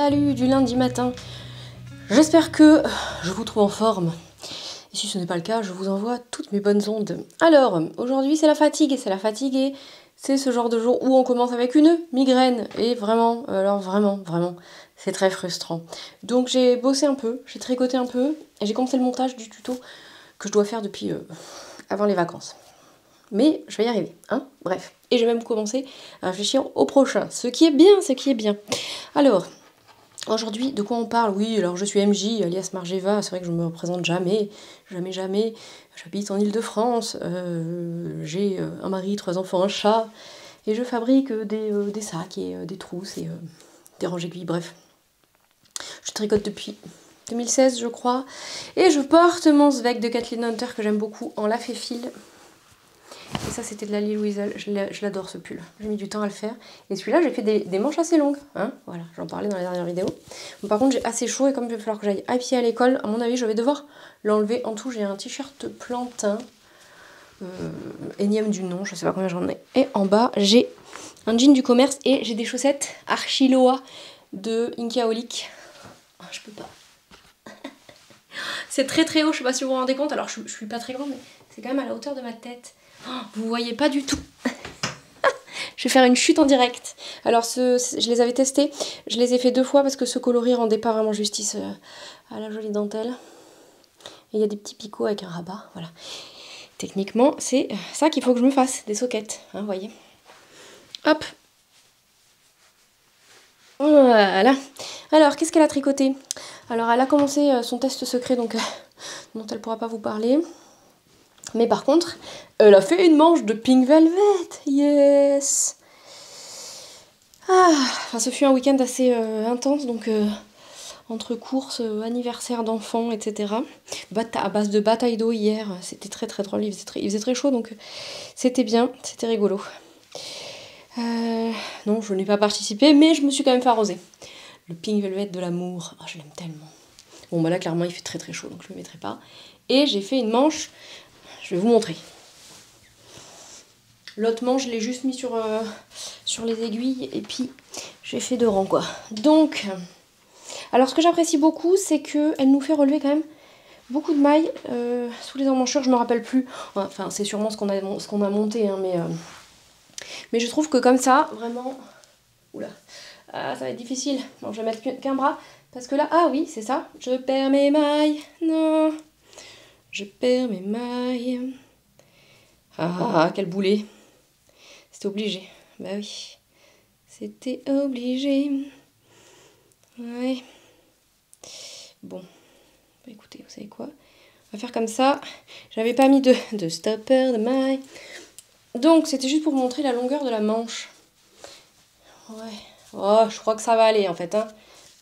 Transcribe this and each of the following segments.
Salut du lundi matin. J'espère que je vous trouve en forme. Et si ce n'est pas le cas, je vous envoie toutes mes bonnes ondes. Alors, aujourd'hui c'est la fatigue, et c'est ce genre de jour où on commence avec une migraine. Et vraiment, alors vraiment, c'est très frustrant. Donc j'ai bossé un peu, j'ai tricoté un peu, et j'ai commencé le montage du tuto que je dois faire depuis avant les vacances. Mais je vais y arriver, hein, bref. Et je vais même commencer à réfléchir au prochain, ce qui est bien. Alors, aujourd'hui, de quoi on parle? Oui, alors je suis MJ, alias Margeva, c'est vrai que je me représente jamais. J'habite en Île-de-France, j'ai un mari, 3 enfants, un chat, et je fabrique des sacs et des trousses et des ranges-aiguilles, bref. Je tricote depuis 2016, je crois, et je porte mon Zweig de Kathleen Hunter que j'aime beaucoup en laf et fil. Et ça, c'était de la Lille Weasel. Je l'adore ce pull. J'ai mis du temps à le faire. Et celui-là, j'ai fait des manches assez longues. Hein, voilà, j'en parlais dans la dernière vidéo. Bon, par contre, j'ai assez chaud et comme il va falloir que j'aille à pied à l'école, à mon avis, je vais devoir l'enlever. En tout, j'ai un t-shirt plantain. Énième du nom, je sais pas combien j'en ai. Et en bas, j'ai un jean du commerce et j'ai des chaussettes Archiloa de Inkaolic. Oh, je peux pas. C'est très très haut, je sais pas si vous vous rendez compte. Alors, je suis pas très grande, mais c'est quand même à la hauteur de ma tête. Oh, vous voyez pas du tout. Je vais faire une chute en direct. Alors je les avais testés, je les ai fait 2 fois parce que ce coloris rendait pas vraiment justice à la jolie dentelle. Et il y a des petits picots avec un rabat, voilà. Techniquement, c'est ça qu'il faut que je me fasse, des soquettes, hein, vous voyez. Hop. Voilà. Alors, qu'est-ce qu'elle a tricoté? Alors, elle a commencé son test secret, donc dont elle pourra pas vous parler. Mais par contre, elle a fait une manche de Pink Velvet. Yes. Enfin, ce fut un week-end assez intense, donc entre courses, anniversaire d'enfants, etc. À base de bataille d'eau hier, c'était très drôle, il faisait très chaud, donc c'était bien, c'était rigolo. Non, je n'ai pas participé, mais je me suis quand même fait arroser. Le Pink Velvet de l'amour, oh, je l'aime tellement. Bon, bah là, clairement, il fait très chaud, donc je ne le mettrai pas. Et j'ai fait une manche, je vais vous montrer. L'autre manche, je l'ai juste mis sur les aiguilles, et puis j'ai fait 2 rangs, quoi. Donc, alors ce que j'apprécie beaucoup, c'est qu'elle nous fait relever quand même beaucoup de mailles sous les emmanchures, je me rappelle plus. Enfin, c'est sûrement ce qu'on a monté, hein, mais je trouve que comme ça, vraiment... Oula, ça va être difficile. Bon, je vais mettre qu'un bras, parce que là, ah oui, c'est ça. Je perds mes mailles, non. Je perds mes mailles. Ah, quel boulet. C'était obligé. Bah oui. C'était obligé. Ouais. Bon. Bah écoutez, vous savez quoi? On va faire comme ça. J'avais pas mis de stopper de maille. Donc, c'était juste pour vous montrer la longueur de la manche. Ouais. Oh, je crois que ça va aller, en fait, hein.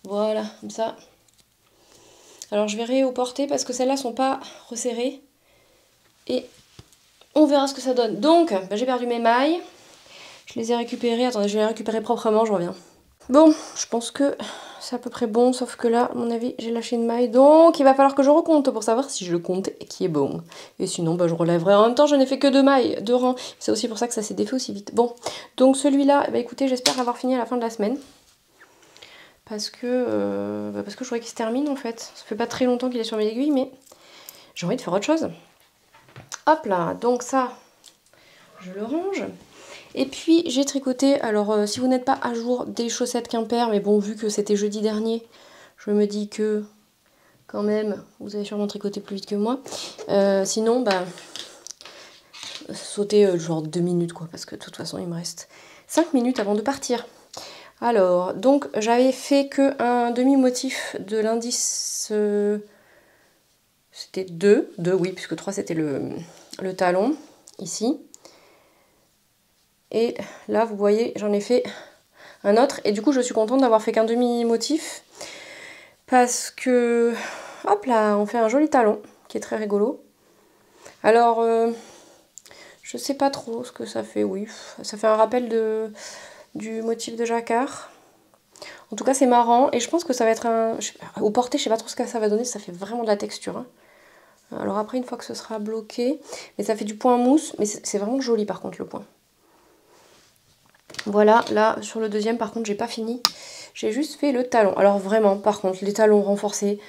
Voilà, comme ça. Alors, je vais réopporter parce que celles-là sont pas resserrées. Et on verra ce que ça donne. Donc, bah, j'ai perdu mes mailles. Je les ai récupérées. Attendez, je vais les récupérer proprement, je reviens. Bon, je pense que c'est à peu près bon, sauf que là, à mon avis, j'ai lâché une maille. Donc, il va falloir que je recompte pour savoir si je compte et qui est bon. Et sinon, bah, je relèverai. En même temps, je n'ai fait que 2 mailles, 2 rangs. C'est aussi pour ça que ça s'est défait aussi vite. Bon, donc celui-là, bah, écoutez, j'espère l'avoir fini à la fin de la semaine. Parce que je voudrais qu'il se termine, en fait. Ça fait pas très longtemps qu'il est sur mes aiguilles, mais j'ai envie de faire autre chose. Hop là, donc ça, je le range. Et puis j'ai tricoté, alors si vous n'êtes pas à jour, des chaussettes Quimper, mais bon, vu que c'était jeudi dernier, je me dis que quand même, vous avez sûrement tricoté plus vite que moi. Sinon, bah, sautez genre 2 minutes, quoi, parce que de toute façon, il me reste 5 minutes avant de partir. Alors, donc j'avais fait que un demi-motif de l'indice, c'était 2, oui, puisque 3 c'était le talon, ici. Et là, vous voyez, j'en ai fait un autre. Et du coup, je suis contente d'avoir fait qu'un demi-motif. Parce que, hop là, on fait un joli talon, qui est très rigolo. Alors, je sais pas trop ce que ça fait, oui. Ça fait un rappel du motif de jacquard. En tout cas, c'est marrant. Et je pense que ça va être un... Au porté, je sais pas trop ce que ça va donner. Ça fait vraiment de la texture, hein. Alors après, une fois que ce sera bloqué... Mais ça fait du point mousse. Mais c'est vraiment joli, par contre, le point. Voilà, là, sur le deuxième, par contre, j'ai pas fini. j'ai juste fait le talon. Alors vraiment, par contre, les talons renforcés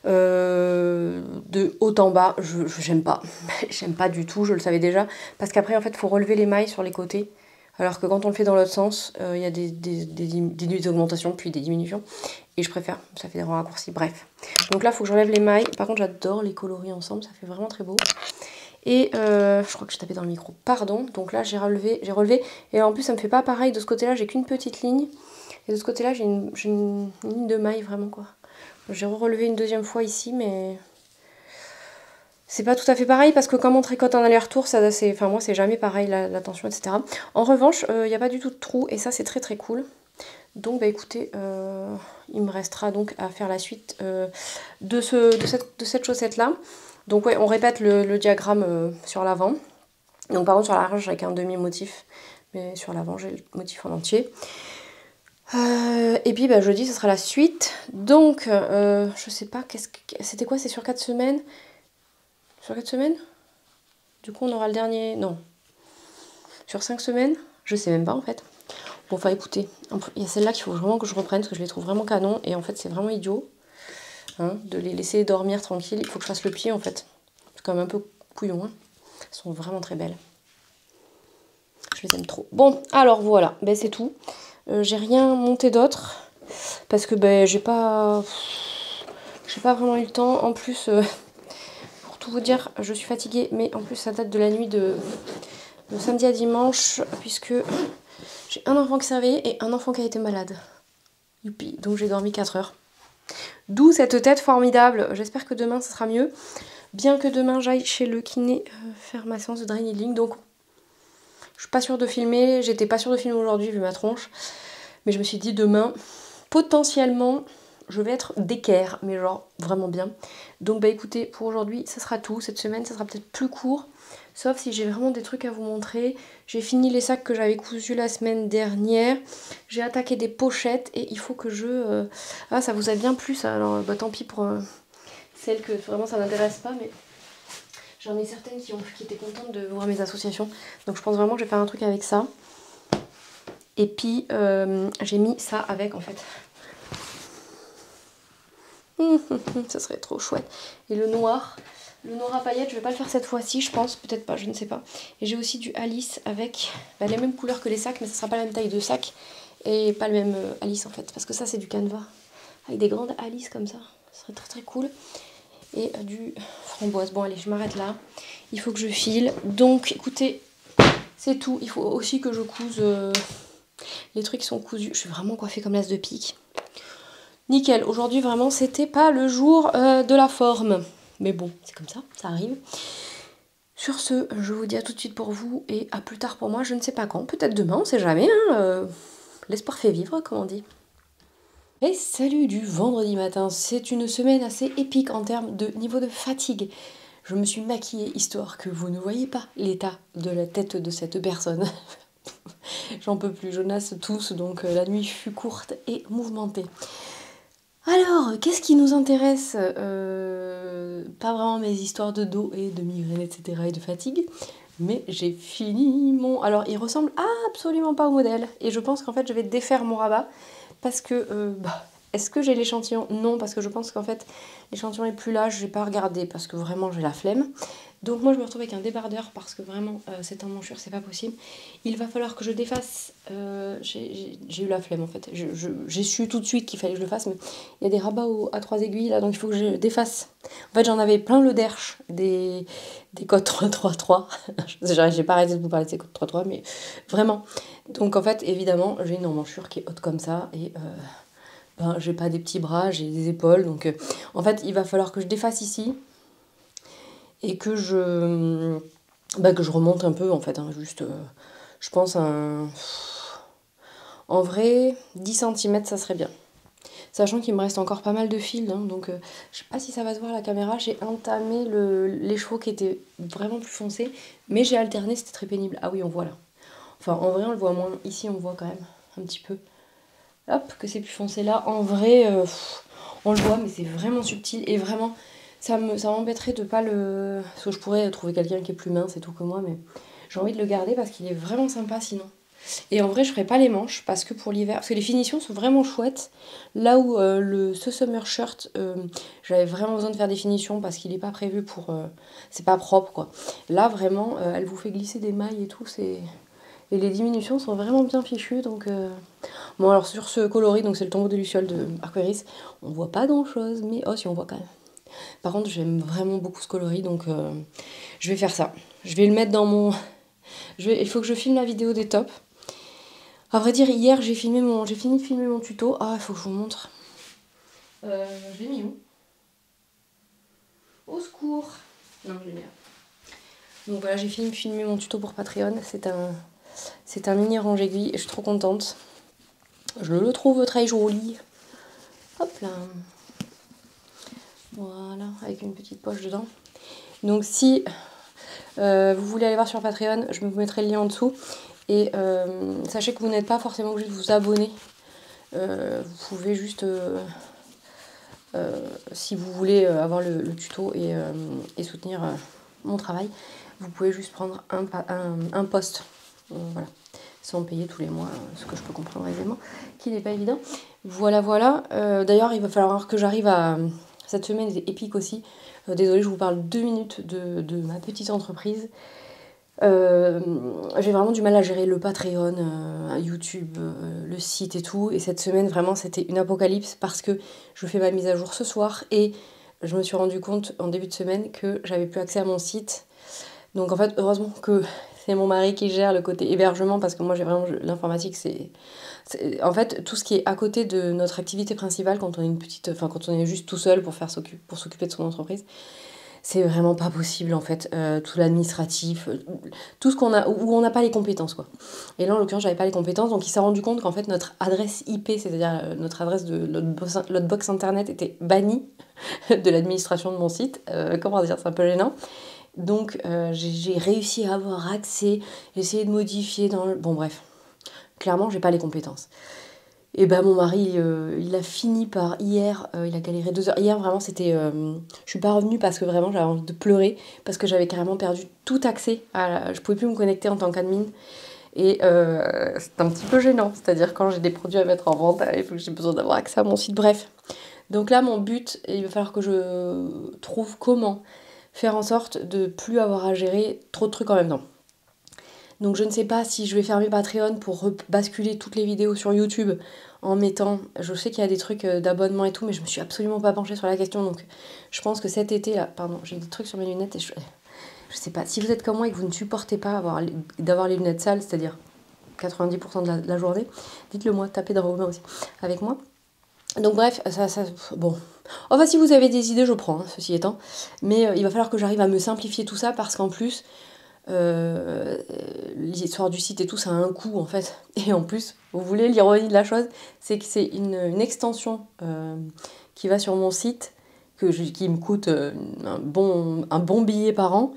de haut en bas, j'aime pas. J'aime pas du tout, je le savais déjà. Parce qu'après, en fait, il faut relever les mailles sur les côtés. Alors que quand on le fait dans l'autre sens, il y a des augmentations puis des diminutions. Et je préfère, ça fait des raccourcis, bref. Donc là, il faut que je relève les mailles. Par contre, j'adore les coloris ensemble, ça fait vraiment très beau. Et je crois que j'ai tapé dans le micro, pardon. Donc là, j'ai relevé. Et en plus, ça me fait pas pareil. De ce côté-là, j'ai qu'une petite ligne. Et de ce côté-là, j'ai une ligne de maille, vraiment, quoi. J'ai relevé une deuxième fois ici, mais c'est pas tout à fait pareil parce que comme on tricote en aller-retour, enfin moi c'est jamais pareil la tension, etc. En revanche, il n'y a pas du tout de trou et ça c'est très très cool. Donc bah écoutez, il me restera donc à faire la suite de cette chaussette là. Donc ouais, on répète le diagramme sur l'avant. Donc par contre sur l'arrière j'ai qu'un demi-motif, mais sur l'avant j'ai le motif en entier. Et puis bah, jeudi ce sera la suite. Donc je sais pas, c'était quoi, c'est sur 4 semaines? Sur 4 semaines? Du coup on aura le dernier... Non. Sur 5 semaines? Je sais même pas en fait. Bon enfin écoutez, il y a celle-là qu'il faut vraiment que je reprenne parce que je les trouve vraiment canon. Et en fait c'est vraiment idiot hein, de les laisser dormir tranquille. Il faut que je fasse le pied en fait. C'est quand même un peu couillon. Hein. Elles sont vraiment très belles. Je les aime trop. Bon alors voilà, ben, c'est tout. J'ai rien monté d'autre. Parce que ben, j'ai pas vraiment eu le temps. En plus... Pour tout vous dire, je suis fatiguée, mais en plus ça date de la nuit de samedi à dimanche, puisque j'ai un enfant qui s'est réveillé et un enfant qui a été malade. Youpi, donc j'ai dormi 4 heures. D'où cette tête formidable. J'espère que demain ça sera mieux. Bien que demain j'aille chez le kiné faire ma séance de dry needling, donc je suis pas sûre de filmer. J'étais pas sûre de filmer aujourd'hui vu ma tronche, mais je me suis dit demain, potentiellement... je vais être d'équerre, mais genre vraiment bien. Donc bah écoutez, pour aujourd'hui, ça sera tout. Cette semaine, ça sera peut-être plus court. Sauf si j'ai vraiment des trucs à vous montrer. J'ai fini les sacs que j'avais cousus la semaine dernière. J'ai attaqué des pochettes et il faut que je... Ah, ça vous a bien plu ça. Alors bah tant pis pour celles que vraiment ça n'intéresse pas. Mais j'en ai certaines qui étaient contentes de voir mes associations. Donc je pense vraiment que je vais faire un truc avec ça. Et puis j'ai mis ça avec en fait. Ça serait trop chouette. Et le noir à paillettes, je vais pas le faire cette fois-ci, je pense, peut-être pas, je ne sais pas. Et j'ai aussi du Alice avec les mêmes couleurs que les sacs, mais ça sera pas la même taille de sac et pas le même Alice en fait, parce que ça c'est du canevas avec des grandes Alice comme ça. Ça serait très très cool. Et du framboise. Bon allez, je m'arrête là. Il faut que je file. Donc écoutez, c'est tout. Il faut aussi que je couse les trucs qui sont cousus. Je suis vraiment coiffée comme l'as de pique. Nickel, aujourd'hui vraiment c'était pas le jour de la forme. Mais bon, c'est comme ça arrive. Sur ce, je vous dis à tout de suite pour vous et à plus tard pour moi, je ne sais pas quand, peut-être demain, on sait jamais. Hein, l'espoir fait vivre, comme on dit. Et salut du vendredi matin, c'est une semaine assez épique en termes de niveau de fatigue. Je me suis maquillée histoire que vous ne voyez pas l'état de la tête de cette personne. J'en peux plus, Jonas tous, donc la nuit fut courte et mouvementée. Alors, qu'est-ce qui nous intéresse? Pas vraiment mes histoires de dos et de migraine, etc. et de fatigue. Mais j'ai fini mon... Alors, il ressemble absolument pas au modèle. Et je pense qu'en fait, je vais défaire mon rabat. Parce que... est-ce que j'ai l'échantillon? Non, parce que je pense qu'en fait, l'échantillon est plus là. Je vais pas regarder parce que vraiment, j'ai la flemme. Donc moi je me retrouve avec un débardeur parce que vraiment cette emmanchure c'est pas possible. Il va falloir que je défasse, j'ai eu la flemme en fait, j'ai su tout de suite qu'il fallait que je le fasse, mais il y a des rabats à 3 aiguilles là donc il faut que je défasse. En fait j'en avais plein le derche des codes 333, j'ai pas arrêté de vous parler de ces codes 333 mais vraiment. Donc en fait évidemment j'ai une emmanchure qui est haute comme ça et j'ai pas des petits bras, j'ai des épaules donc en fait il va falloir que je défasse ici. Et que je remonte un peu en fait, hein, juste, je pense, en vrai, 10 cm ça serait bien. Sachant qu'il me reste encore pas mal de fils, hein, donc je sais pas si ça va se voir à la caméra, j'ai entamé les chevaux qui étaient vraiment plus foncés, mais j'ai alterné, c'était très pénible. Ah oui, on voit là. Enfin, en vrai, on le voit moins, ici on voit quand même un petit peu. Hop, que c'est plus foncé là. En vrai, on le voit, mais c'est vraiment subtil et vraiment... Ça m'embêterait de pas parce que je pourrais trouver quelqu'un qui est plus mince et tout que moi, mais j'ai envie de le garder parce qu'il est vraiment sympa sinon. Et en vrai, je ferai pas les manches parce que pour l'hiver, parce que les finitions sont vraiment chouettes. Là où ce summer shirt, j'avais vraiment besoin de faire des finitions parce qu'il est pas prévu pour. C'est pas propre quoi. Là vraiment, elle vous fait glisser des mailles et tout. Et les diminutions sont vraiment bien fichues. Donc bon, alors sur ce coloris, donc c'est le tombeau de Luciole de Arcoiris, on voit pas grand chose, mais oh si on voit quand même. Par contre, j'aime vraiment beaucoup ce coloris, donc je vais faire ça. Je vais le mettre dans mon. Il faut que je filme la vidéo des tops. À vrai dire, hier, j'ai fini de filmer mon tuto. Ah, il faut que je vous montre. Je l'ai mis où? Au secours. Non, je l'ai mis là. Donc voilà, j'ai fini de filmer mon tuto pour Patreon. C'est un mini range aiguille et je suis trop contente. Je le trouve très joli. Hop là. Voilà, avec une petite poche dedans. Donc si vous voulez aller voir sur Patreon, je vous mettrai le lien en dessous. Et sachez que vous n'êtes pas forcément obligé de vous abonner. Vous pouvez juste, si vous voulez avoir le tuto et soutenir mon travail, vous pouvez juste prendre un post. Voilà. Sans payer tous les mois, ce que je peux comprendre aisément, qui n'est pas évident. Voilà, voilà. D'ailleurs, il va falloir que j'arrive à... Cette semaine est épique aussi. Désolée, je vous parle 2 minutes de ma petite entreprise. J'ai vraiment du mal à gérer le Patreon, YouTube, le site et tout. Et cette semaine, vraiment, c'était une apocalypse parce que je fais ma mise à jour ce soir et je me suis rendu compte en début de semaine que j'avais plus accès à mon site. Donc en fait, heureusement que c'est mon mari qui gère le côté hébergement parce que moi j'ai vraiment l'informatique, c'est en fait tout ce qui est à côté de notre activité principale quand on est une petite, enfin quand on est juste tout seul pour s'occuper de son entreprise. C'est vraiment pas possible en fait, tout l'administratif, tout ce qu'on a, où on n'a pas les compétences quoi. Et là en l'occurrence j'avais pas les compétences, donc il s'est rendu compte qu'en fait notre adresse IP, c'est-à-dire notre adresse de notre box internet était bannie de l'administration de mon site. Comment dire, c'est un peu gênant. Donc j'ai réussi à avoir accès, j'ai essayé de modifier dans le... Bon bref, clairement j'ai pas les compétences. Et ben mon mari, il a fini par hier, il a galéré 2 heures. Hier vraiment c'était... je suis pas revenue parce que vraiment j'avais envie de pleurer, parce que j'avais carrément perdu tout accès. Je pouvais plus me connecter en tant qu'admin. Et c'est un petit peu gênant, c'est-à-dire quand j'ai des produits à mettre en vente, il faut que j'ai besoin d'avoir accès à mon site. Bref. Donc là mon but, il va falloir que je trouve comment faire en sorte de plus avoir à gérer trop de trucs en même temps. Donc je ne sais pas si je vais fermer Patreon pour basculer toutes les vidéos sur YouTube en mettant... Je sais qu'il y a des trucs d'abonnement et tout, mais je me suis absolument pas penchée sur la question. Donc je pense que cet été, là... Pardon, j'ai des trucs sur mes lunettes et je sais pas. Si vous êtes comme moi et que vous ne supportez pas d'avoir les lunettes sales, c'est-à-dire 90% de la journée, dites-le moi, tapez dans vos mains aussi avec moi. Donc bref, bon. Enfin, si vous avez des idées, je prends, hein, ceci étant. Mais il va falloir que j'arrive à me simplifier tout ça parce qu'en plus, l'histoire du site et tout, ça a un coût en fait. Et en plus, vous voulez l'ironie de la chose, c'est que c'est une extension qui va sur mon site, qui me coûte un bon billet par an,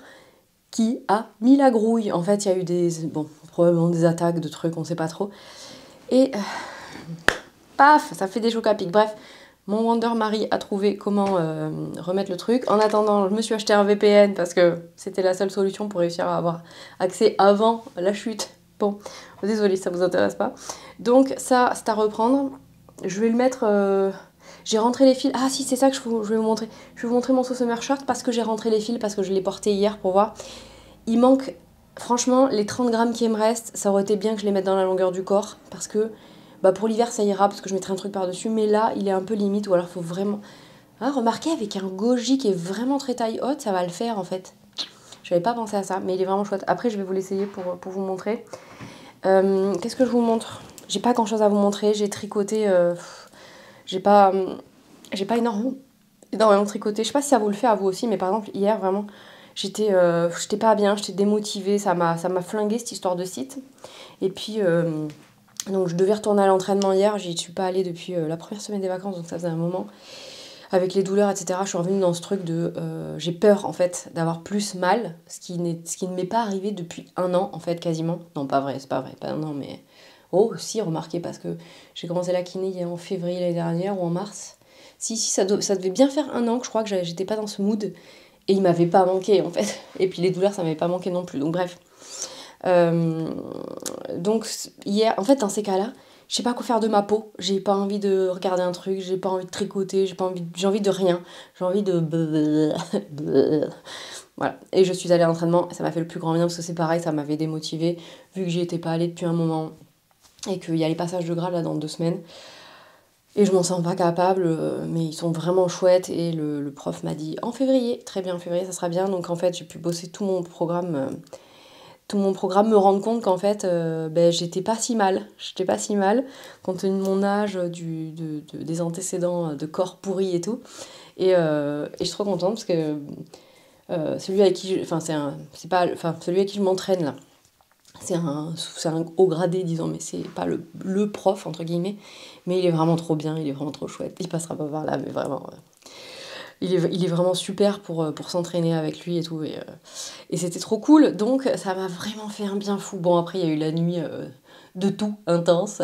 qui a mis la grouille. En fait, il y a eu probablement des attaques de trucs, on sait pas trop. Et... paf, ça fait des chocs à pic. Bref, mon Wonder Mary a trouvé comment remettre le truc. En attendant, je me suis acheté un VPN parce que c'était la seule solution pour réussir à avoir accès avant la chute. Bon, désolée, ça vous intéresse pas. Donc ça, c'est à reprendre. Je vais le mettre... J'ai rentré les fils. Ah si, c'est ça que je vais vous montrer. Je vais vous montrer mon summer shirt parce que j'ai rentré les fils, parce que je l'ai porté hier pour voir. Il manque... Franchement, les 30 grammes qui me restent, ça aurait été bien que je les mette dans la longueur du corps parce que... pour l'hiver ça ira parce que je mettrai un truc par-dessus, mais là il est un peu limite, ou alors il faut vraiment... Ah, remarquez, avec un goji qui est vraiment très taille haute, ça va le faire en fait. J'avais pas pensé à ça, mais il est vraiment chouette. Après je vais vous l'essayer pour vous montrer. Qu'est-ce que je vous montre? J'ai pas grand chose à vous montrer, j'ai tricoté... j'ai pas énormément tricoté. Je sais pas si ça vous le fait à vous aussi, mais par exemple hier vraiment... J'étais pas bien, j'étais démotivée, ça m'a flingué cette histoire de site. Et puis... donc je devais retourner à l'entraînement hier, j'y suis pas allée depuis la première semaine des vacances, donc ça faisait un moment. Avec les douleurs, etc., je suis revenue dans ce truc de... j'ai peur, en fait, d'avoir plus mal, ce qui ne m'est pas arrivé depuis 1 an, en fait, quasiment. Non, pas vrai, c'est pas vrai, pas 1 an, mais... Oh, si, remarquez, parce que j'ai commencé la kiné en février l'année dernière, ou en mars. Si, ça devait bien faire 1 an que je crois que j'étais pas dans ce mood, et il m'avait pas manqué, en fait. Et puis les douleurs, ça m'avait pas manqué non plus, donc bref... Donc hier, en fait dans ces cas-là, je sais pas quoi faire de ma peau, j'ai pas envie de regarder un truc, j'ai pas envie de tricoter, j'ai envie de rien, j'ai envie de voilà. Et je suis allée à l'entraînement, ça m'a fait le plus grand bien parce que c'est pareil, ça m'avait démotivée vu que j'y étais pas allée depuis un moment et qu'il y a les passages de gras là dans 2 semaines. Et je m'en sens pas capable, mais ils sont vraiment chouettes. Et le prof m'a dit en février, très bien, en février ça sera bien. Donc en fait j'ai pu bosser tout mon programme, me rendre compte qu'en fait j'étais pas si mal. J'étais pas si mal compte tenu de mon âge, des antécédents de corps pourris et tout. Et je suis trop contente parce que celui avec qui celui avec qui je m'entraîne là. C'est un haut gradé, disons, mais c'est pas le prof, entre guillemets. Mais il est vraiment trop bien, il est vraiment trop chouette. Il passera pas par là, mais vraiment. Il est vraiment super pour s'entraîner avec lui et tout. Et c'était trop cool, donc ça m'a vraiment fait un bien fou. Bon, après, il y a eu la nuit de tout, intense.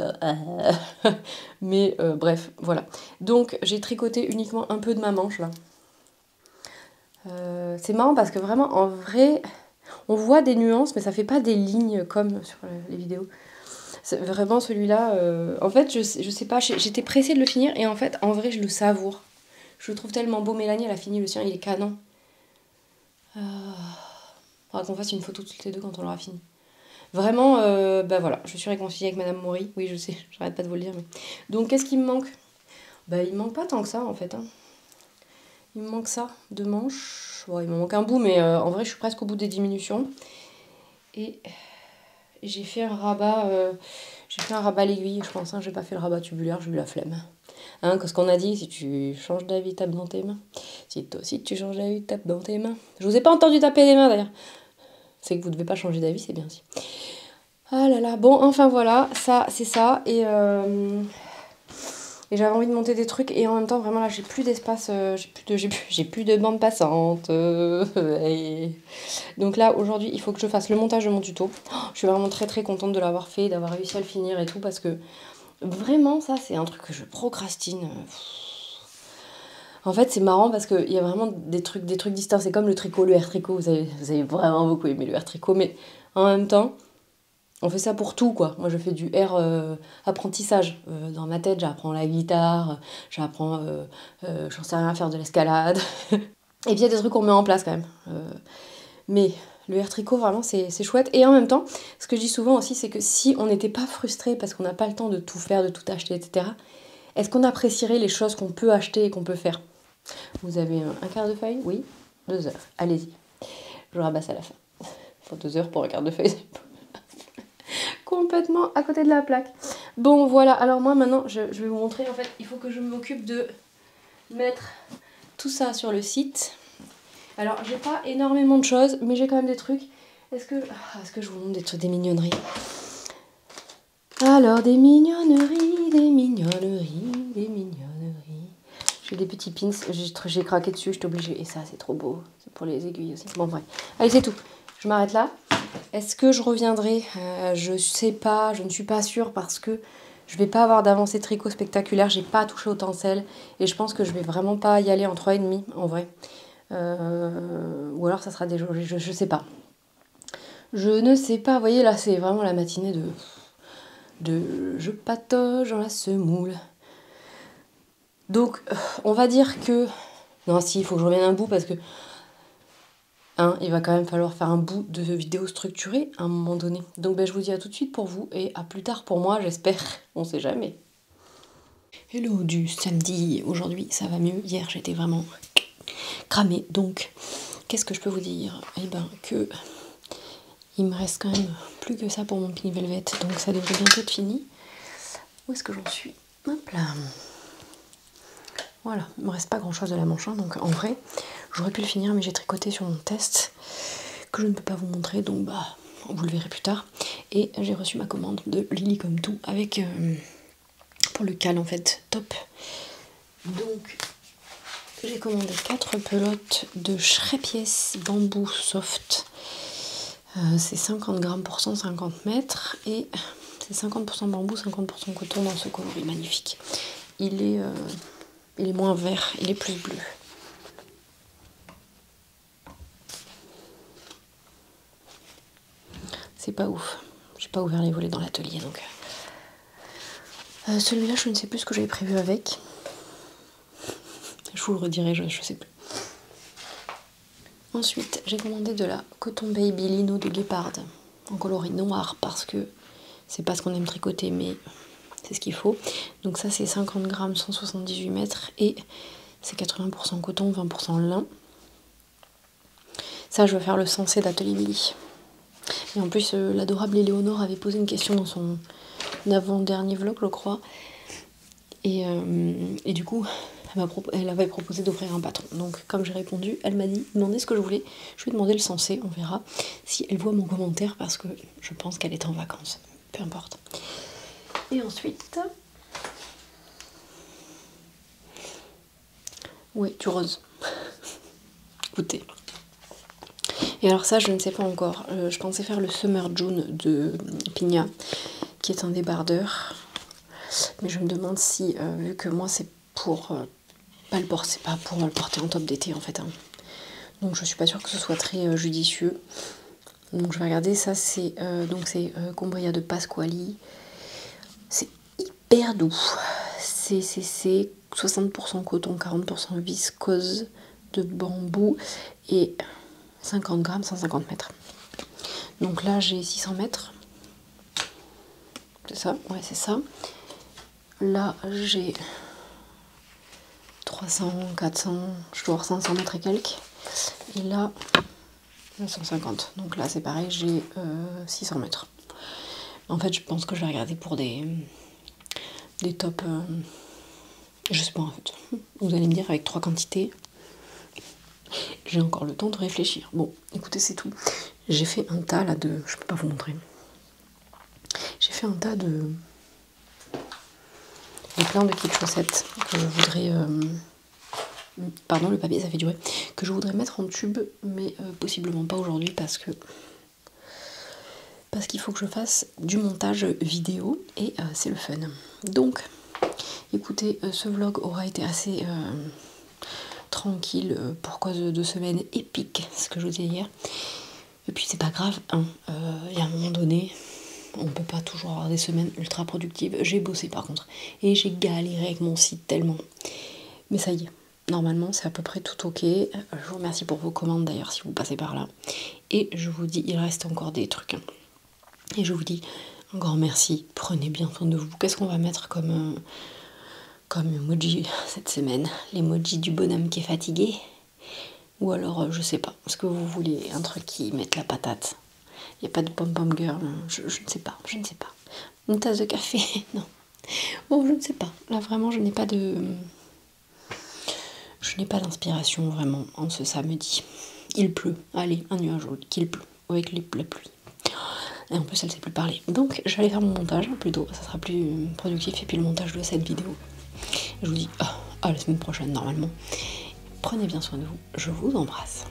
Mais bref, voilà. Donc, j'ai tricoté uniquement un peu de ma manche, là. C'est marrant parce que vraiment, en vrai, on voit des nuances, mais ça fait pas des lignes comme sur les vidéos. C'est vraiment celui-là, en fait, je sais pas, j'étais pressée de le finir et en fait, en vrai, je le savoure. Je le trouve tellement beau. Mélanie, elle a fini le sien, il est canon. Faudra qu'on fasse une photo toutes les deux quand on l'aura fini. Vraiment, voilà, je suis réconciliée avec Madame Maury. Oui, je sais, j'arrête pas de vous le dire. Mais... Donc, qu'est-ce qui me manque? Il me manque pas tant que ça, en fait. Hein. Il me manque ça, 2 manches. Bon, il me manque un bout, mais en vrai, je suis presque au bout des diminutions. Et j'ai fait un rabat, à l'aiguille, je pense. Hein. J'ai pas fait le rabat tubulaire, j'ai eu la flemme. Hein, qu'est-ce qu'on a dit? Si tu changes d'avis, tape dans tes mains. Si toi aussi tu changes d'avis, tape dans tes mains. Je vous ai pas entendu taper les mains d'ailleurs. C'est que vous devez pas changer d'avis, c'est bien aussi. Ah là là, bon, enfin voilà, ça, c'est ça. Et j'avais envie de monter des trucs et en même temps, vraiment là, j'ai plus d'espace, j'ai plus de bande passante. Donc là, aujourd'hui, il faut que je fasse le montage de mon tuto. Je suis vraiment très très contente de l'avoir fait, d'avoir réussi à le finir et tout parce que vraiment, ça, c'est un truc que je procrastine. En fait, c'est marrant parce qu'il y a vraiment des trucs distincts. C'est comme le tricot, le air tricot. Vous avez vraiment beaucoup aimé le air tricot. Mais en même temps, on fait ça pour tout, quoi. Moi, je fais du air apprentissage. Dans ma tête, j'apprends la guitare, j'apprends, j'en sais rien, faire de l'escalade. Et puis, il y a des trucs qu'on met en place quand même. Mais le air tricot, vraiment, c'est chouette. Et en même temps, ce que je dis souvent aussi, c'est que si on n'était pas frustré parce qu'on n'a pas le temps de tout faire, de tout acheter, etc., est-ce qu'on apprécierait les choses qu'on peut acheter et qu'on peut faire? Vous avez un quart de feuille? Oui. 2 heures. Allez-y. Je rabasse à la fin. Il faut 2 heures pour un quart de feuille. Complètement à côté de la plaque. Bon, voilà. Alors moi, maintenant, je vais vous montrer. En fait, il faut que je m'occupe de mettre tout ça sur le site. Alors, j'ai pas énormément de choses, mais j'ai quand même des trucs. Est-ce que je vous montre des trucs, des mignonneries? Alors, des mignonneries, des mignonneries, des mignonneries. J'ai des petits pins, j'ai craqué dessus, j'étais obligée. Et ça, c'est trop beau. C'est pour les aiguilles aussi. Bon, bref. Allez, c'est tout. Je m'arrête là. Est-ce que je reviendrai? Je sais pas, je ne suis pas sûre parce que je vais pas avoir d'avancée tricot spectaculaire. J'ai pas touché au tencel. Et je pense que je vais vraiment pas y aller en 3,5 en vrai. Ou alors ça sera des jours, je sais pas. Je ne sais pas. Vous voyez, là, c'est vraiment la matinée de je patauge dans la semoule. Donc, on va dire que... Non, si, il faut que je revienne un bout parce que... Hein, il va quand même falloir faire un bout de vidéo structurée à un moment donné. Donc, je vous dis à tout de suite pour vous et à plus tard pour moi, j'espère. On sait jamais. Hello du samedi. Aujourd'hui, ça va mieux. Hier, j'étais vraiment cramée. Donc, qu'est-ce que je peux vous dire? Eh ben, que... Il me reste quand même plus que ça pour mon Pink Velvet. Donc, ça devrait bientôt être fini. Où est-ce que j'en suis? Hop là. Voilà, il me reste pas grand chose de la manche, hein, donc en vrai, j'aurais pu le finir, mais j'ai tricoté sur mon test que je ne peux pas vous montrer, donc vous le verrez plus tard. Et j'ai reçu ma commande de Lily comme tout avec pour le cal en fait, top. Donc j'ai commandé 4 pelotes de Shrepies bambou soft. C'est 50 grammes pour 150 mètres et c'est 50% bambou, 50% coton dans ce coloris magnifique. Il est moins vert, il est plus bleu. c'est pas ouf. J'ai pas ouvert les volets dans l'atelier donc. Celui-là, je ne sais plus ce que j'avais prévu avec. Je vous le redirai, je sais plus. Ensuite, j'ai commandé de la coton baby lino de Guépard en coloris noir parce que c'est pas ce qu'on aime tricoter, mais c'est ce qu'il faut. Donc ça, c'est 50 grammes, 178 mètres et c'est 80% coton, 20% lin. Ça, je vais faire le sensé d'Atelier Milly. Et en plus, l'adorable Éléonore avait posé une question dans son avant-dernier vlog, je crois. Et du coup, elle avait proposé d'offrir un patron. Donc, comme j'ai répondu, elle m'a dit demandez ce que je voulais. Je lui ai demandé le sensé, on verra si elle voit mon commentaire parce que je pense qu'elle est en vacances. Peu importe. Et ensuite, oui, du rose. Écoutez. Et alors ça, je ne sais pas encore. Je pensais faire le Summer June de Pigna, qui est un débardeur. Mais je me demande si, vu que moi c'est pour pas le porter, c'est pas pour le porter en top d'été en fait. Hein. Donc je suis pas sûre que ce soit très judicieux. Donc je vais regarder. Ça c'est Combria de Pasquali. C'est hyper doux. C'est 60% coton, 40% viscose de bambou et 50 grammes, 150 mètres. Donc là j'ai 600 mètres. C'est ça? Ouais, c'est ça. Là j'ai 300, 400, je dois avoir 500 mètres et quelques. Et là 150. Donc là c'est pareil, j'ai 600 mètres. En fait je pense que je vais regarder pour des tops. Je sais pas en fait. Vous allez me dire avec 3 quantités. J'ai encore le temps de réfléchir. Bon, écoutez, c'est tout. J'ai fait un tas là de... Je peux pas vous montrer. J'ai fait un tas de plein de petites chaussettes que je voudrais... Pardon, le papier, ça fait du bruit. Que je voudrais mettre en tube, mais possiblement pas aujourd'hui parce qu'il faut que je fasse du montage vidéo et c'est le fun. Donc, écoutez, ce vlog aura été assez... tranquille pour cause de 2 semaines épiques, ce que je vous disais hier. Et puis c'est pas grave, hein. Il y a un moment donné, on peut pas toujours avoir des semaines ultra productives. J'ai bossé par contre, et j'ai galéré avec mon site tellement. Mais ça y est, normalement c'est à peu près tout ok. Je vous remercie pour vos commandes d'ailleurs si vous passez par là. Et je vous dis, il reste encore des trucs. Hein. Et je vous dis un grand merci, prenez bien soin de vous. Qu'est-ce qu'on va mettre comme emoji cette semaine? L'emoji du bonhomme qui est fatigué? Ou alors, je sais pas, est-ce que vous voulez un truc qui mette la patate? Il n'y a pas de pom-pom girl, je ne sais pas, je ne sais pas. Une tasse de café? Non. Bon, je ne sais pas. Là, vraiment, je n'ai pas d'inspiration, vraiment, en ce samedi. Il pleut. Allez, un nuage qu'il pleut, avec la pluie. Et en plus, elle ne sait plus parler. Donc, je vais aller faire mon montage, plutôt, ça sera plus productif, et puis le montage de cette vidéo. Je vous dis à la semaine prochaine normalement. Prenez bien soin de vous, je vous embrasse.